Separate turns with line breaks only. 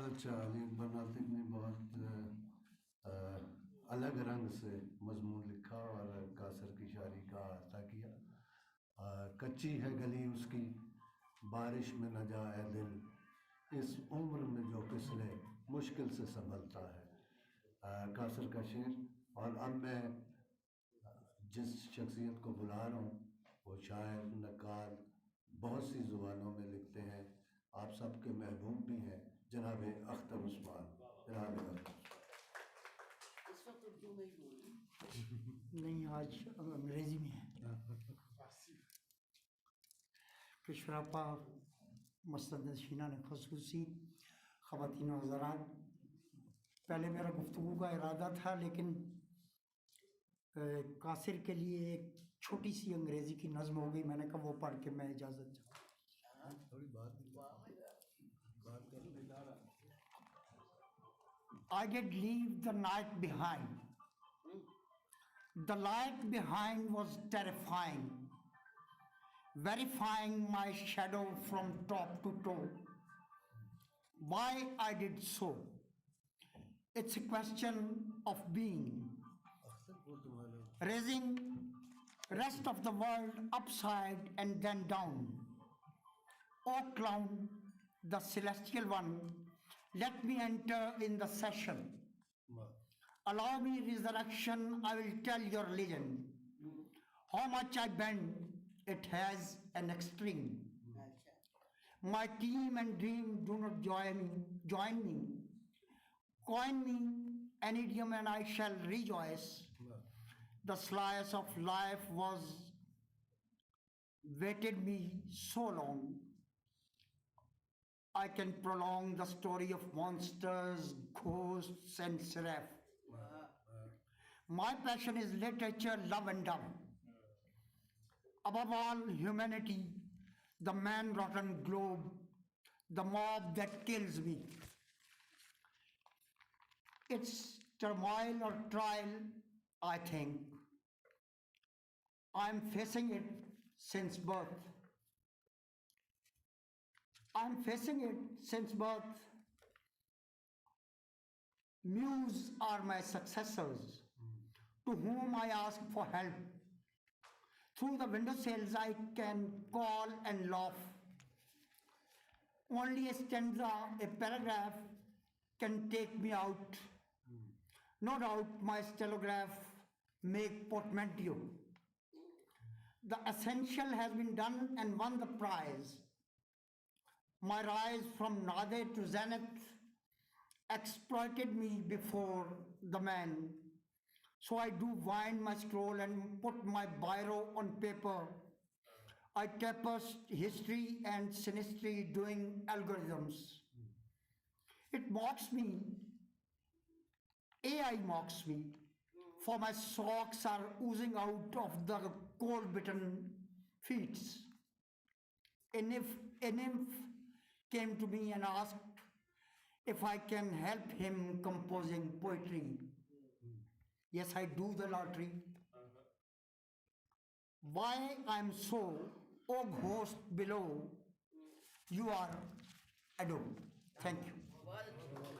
अच्छा, अली अकबर नातिक ने बहुत अलग रंग से मजमून लिखा और कासर की शायरी का अहाता किया। कच्ची है गली उसकी, बारिश में न जाए दिल, इस उम्र में जो फिसले मुश्किल से संभलता है। कासर का शेर। और अब मैं जिस शख्सियत को बुला रहा हूँ वो शायर, नक्काल, बहुत सी ज़ुबानों में लिखते हैं, आप सबके महबूब भी हैं, जनाब अख्तर उस्मान। जनाब
इस वक्त उर्दू में ही बोल
नहीं, आज अंग्रेजी में है। पेशरापा मसद नशीना ने खसूसी ख़वातीन व हज़रात, पहले मेरा गुफ्तगू का इरादा था, लेकिन कासिर के लिए एक छोटी सी अंग्रेज़ी की नज़्म हो गई। मैंने कहा वो पढ़ के मैं इजाज़त चाहूँ।
थोड़ी बात
I did leave the night behind. The light behind was terrifying, verifying my shadow from top to toe. Why I did so? It's a question of being, raising rest of the world upside and then down. O clown, the celestial one, let me enter in the session. Allow me resurrection, I will tell your legend. How much I bend, it has an extreme. My team and dream do not join me. Coin me an idiom and I shall rejoice. The slice of life was waited me so long. I can prolong the story of monsters, ghosts, and seraph. My passion is literature, love, and dove. Above all, humanity, the man-rotten globe, the mob that kills me. It's turmoil or trial, I think. I'm facing it since birth. I'm facing it since birth. Muse are my successors, to whom I ask for help. Through the window sills I can call and laugh. Only a stanza, a paragraph can take me out. No doubt my stenograph make portmanteau. The essential has been done and won the prize. My rise from Nade to Zenith exploited me before the man. So I do wind my scroll and put my biro on paper. I tapers history and sinistry doing algorithms. It mocks me. AI mocks me. For my socks are oozing out of the coal-bitten feet. A nymph came to me and asked if I can help him composing poetry. Yes, I do the lottery. Why I'm so, oh ghost below, you are adored. Thank you.